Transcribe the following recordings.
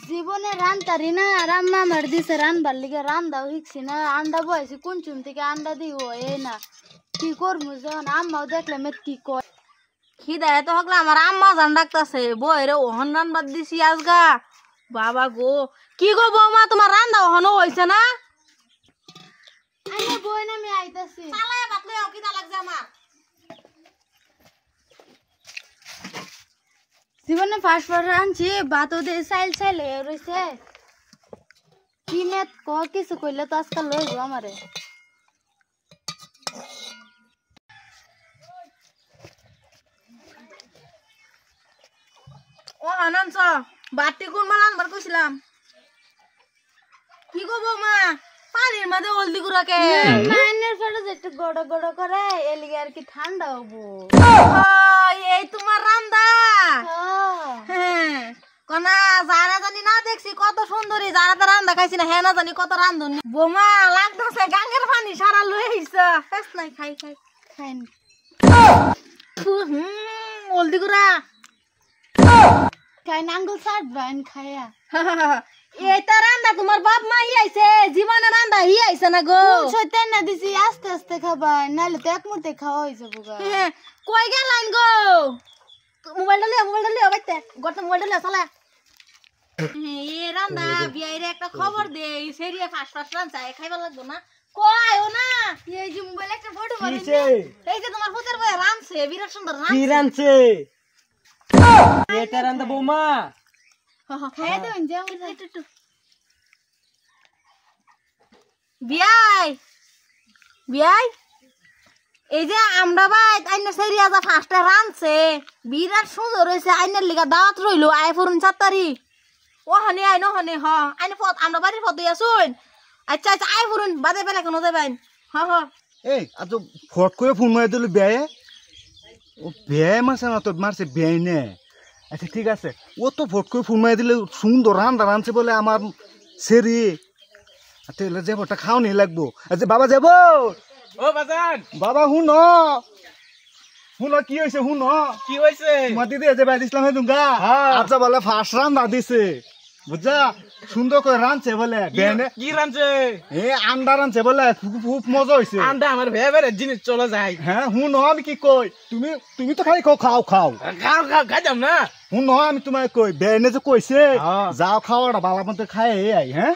জীবনে রান্তারি না রান্না মার দিছে রান্নার লিগে রান্দাও শিখছি না আন্ডা বয়েছি কোন চুম থেকে আন্ডা দিব এই না কি করবো যখন আম্মাও দেখলে মেত কি কয় খিদায় তো হকলে আমার আম্মা জান ডাকতাছে বইরে ওহন রান্নার দিছি আজগা বাবা গো কি গো বৌমা তোমার রান্না ওহনও হইছে না আরে বই না আমি আইতাছি চালায়া বাকলে খিদা লাগছে আমার জীবনে ফার্স্ট ফার্স্ট রাঁধছি ভাতও দিয়ে চাইল চাইল হয়ে রয়েছে কি মেত ক কিছু কইলে তো আজকাল লইব আমারে ও আনন্দ বাটি কোন মাল আনবার কইছিলাম কি গো বৌমা পানির মধ্যে হলদি গুঁড়াকে মাইনের ফেটে একটু গড় গড় করে এলিগে আর কি ঠান্ডা হবো এই তোমার রান্দা কনা যারা জানি না দেখছি কত সুন্দরী যারা তো রান্দা খাইছি না হ্যাঁ না জানি কত রান্ধনি বোমা লাগতেছে গাঙ্গের পানি সারা লয়ে আইছে ফেস নাই খাই খাই খাইন হলদি গুঁড়া খাইন আঙ্গুল সাট বাইন খায়া এইটা রান্দা তোমার বাপ মা আইছে জীবনে রান্দা আইছে না গো সইতেন না দিছি আস্তে আস্তে খাবাই নাহলে তো এক মুহূর্তে খাওয়া হয়ে যাবো গা কই গেলাইন গো মোবাইলটা লিও বাইতে গড়তে মোবাইলটা লিও চালা এ রান্দা বিয়াইরে একটা খবর দে সেরিয়া ফাস্ট ফাস্ট রান্দা খাইবা লাগবো না কই ও না এই যে মোবাইল একটা ফটো মারি এই যে তোমার পুতের বই রানছে বিরাট সুন্দর কি রানছে এটা রান্দা বৌমা খাইয়া দেবেন যে একটু বিয়াই বিয়াই এই যে আমরা ভাই আইনা সেরিয়া যা ফাস্টে রানছে বিরাট সুন্দর হইছে আইনার লিগা দাওয়াত রইলো আই ফুরুন 7 তারিখ ও হনে আই ন হনে হ আইনা ফত আমরা বাড়ির ফত দিয়া শুন আচ্ছা আচ্ছা আই ফুরুন বাদে বেলা কোন যাবেন হ হ এই আজ ফট করে ফোন মারি দিল বেয়ে ও বেয়ে মারছে না তো মারছে বেয়ে নে আচ্ছা ঠিক আছে ও তো ফট করে ফোন মারি দিলে সুন্দর রান্না রাঁধছে বলে আমার সেরি তাহলে যাবোটা খাও নি লাগবো আচ্ছা বাবা যাব ও বাজান বাবা হুন হুন কি হয়েছে হুন কি হইছে তোমার দিদি যে বাইর ইসলাম হেদুঙ্গা আচ্ছা বলে ফার্স্ট রান্না দিছে বুঝছা সুন্দর করে রাঁধছে বলে কি রানছে এ আন্ডা রাঁধছে বলে খুব মজা হয়েছে আন্ডা আমার ফেভারিট জিনিস চলে যায় হ্যাঁ হুন আমি কি কই তুমি তুমি তো খাই খাও খাও খাও খাও খাও খাইতাম না হুন আমি তোমায় কই বেনে যে কইছে যাও খাওয়াটা বালা মতো খাই আই হ্যাঁ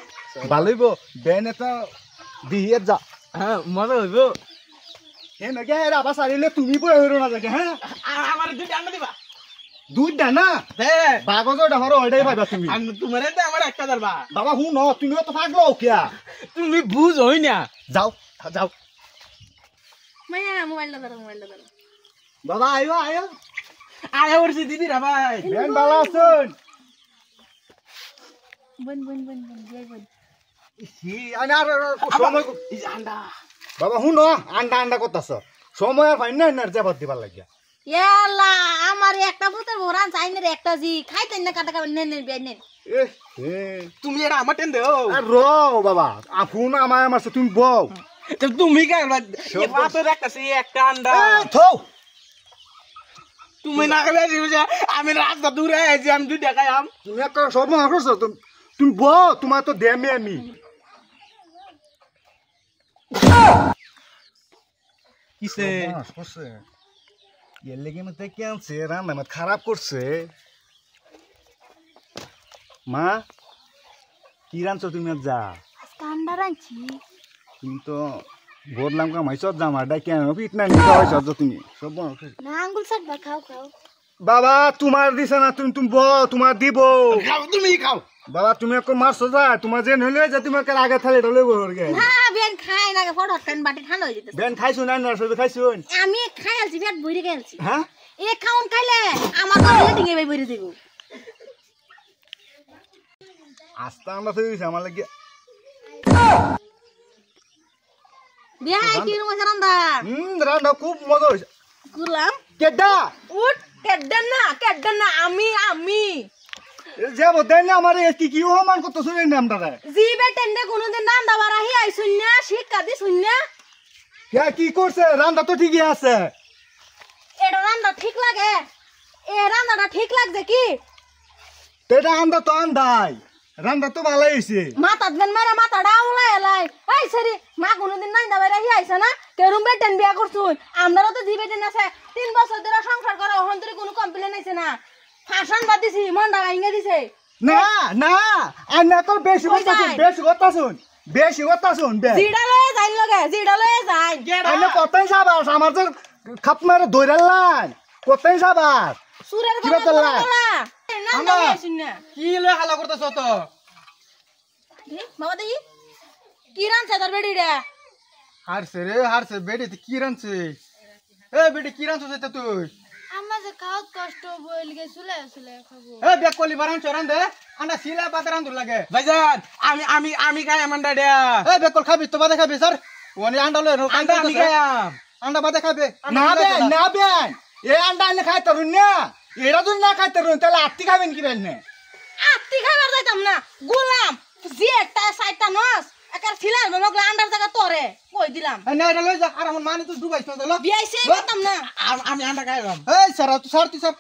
ভালোইব বেনে তো দিয়ে যা হ্যাঁ মজা হইব হে নাকি আবার সারিলে তুমি বই হইরো না যাকে হ্যাঁ আমার দুইটা আন্ডা দিবা দুইটা না দে বাগজটা হরো ওইটাই পাইবা তুমি তোমারে তো আমার একটা দারবা বাবা হুন তুমিও তো পাগলো কিয়া তুমি বুঝ হই না যাও যাও মায়া মোবাইলটা ধরো বাবা আয়ো আয়ো আরে ওরছি দিদি রা ভাই বেন ভালো আছেন বন বিয়াই বন হি আনা সময় এই আন্ডা বাবা হুন আন্ডা আন্ডা করতাছ সময় আর পাই না না যাবার দিবার লাগিয়া ইয়ালা আমার একটা পুতের বরান চাইনের একটা জি খাইতেন না কাটা কাটা নেন বিয়াই নেন এ এ তুমি এটা আমার টেন দেও আর র বাবা আফুন আমায় আমার তুমি বউ তুমি কে পাথর একটা সে একটা আন্ডা থৌ তুমি না গেলে আমি রাস্তা দূরে আছি আমি দুইটা খাইলাম তুমি একটা সব করছ তুমি বউ তোমার তো দেমে আমি কিসে করছে এর লেগে মতে কেনছে রান্না মত খারাপ করছে মা কি রাঁধছো তুমি যা আজকে আন্ডা রাঁধছি তুমি তো বদলাম কামাইছ জামা ডাই কেন পিট না নিতে হয়েছ তুমি সব না আঙ্গুল সাট বা খাও খাও বাবা তোমার দিছে না তুমি তুমি বউ তোমার দিব খাও তুমি খাও বাবা তুমি একটু মারছো যা তোমার যে নইলে যে তুমি আগে থালে ঢলে বহর গে না বিয়ান খাই না ফটো খান বাটি ঠান্ডা হয়ে যেতেছে বেন খাইছো না না সবে খাইছো আমি খাইলছি পেট ভরে গেলছি হ্যাঁ এ খাউন খাইলে আমার তো লেটিং এ ভরে দেব আস্তা আমরা তো দিছে আমার লাগি বিয়াই কি রুম রান্দা রান্না খুব মজা হইছে গুলাম কেডা উঠ কেডা না আমি যে বদেন না আমার কি কি মান কত শুনে নামটা রে জি বেটেন্ডে কোনদিন রান্দা বাড়াহি আইছুন না শিক্ষা দিছুন না কে কি করছে রান্না তো ঠিকই আছে এটা রান্দা ঠিক লাগে এ রান্নাটা ঠিক লাগছে কি তেটা আন্দা তো আন্দাই রান্না তো ভালোই হয়েছে মাথাত বেন মারা মাথাটা উলাই এলাই এই সরি মা কোনোদিন নাই দাবাই রাখি আইছে না কেরুম বেটেন বিয়া করছুন আমরাও তো দিবে দিন আছে 3 বছর ধরে সংসার করা হন্তরে কোনো কমপ্লেন আইছে না ফাশন বাদ দিছি মনটা ভাঙিয়ে দিছে না না আর না তোর বেশি কথা শুন বেশি কথা শুন জিডা লয়ে যাই লগে জিডা লয়ে যাই আইনে কোথায় যাবাস আমার যে খাপ মারে দৌড়াল্লান কোথায় যাবাস সুরের কিবা করলা? না আমা। না শুন না কি লয়ে হালা করতেছ তো বাবা দেখি কি রানছে তোর বেডি রে হারছে বেডি কি রানছে এ বেডি কি রানছ এটা তুই আম্মা যে খাওয়াত কষ্ট বইল গে চুলে চুলে খাবো এ বেকলি বারান চরান দে আন্ডা সিলা পাতে রান্দুর লাগে ভাইজান আমি খাই আমন্ডা দে এ বেকল খাবি তো বাদে খাবি স্যার ওনি আন্ডা লয় আন্ডা আমি খাইয়াম আন্ডা বাদে খাবে না বেন এ আন্ডা এনে খাই তরুণ না এরা যদি না খাই তরুণ তাহলে আত্মি খাবেন কি বেন আত্তি খাবার যাইতাম না গোলাম জি একটা সাইডটা নস একার ছিলার মগলা আন্ডার জায়গা তোরে কই দিলাম না এটা লই যা আর আমার মানে তো ডুবাইছ না বিয়াইছে বলতাম না আমি আন্ডা খাইলাম এই স্যার তুই স্যার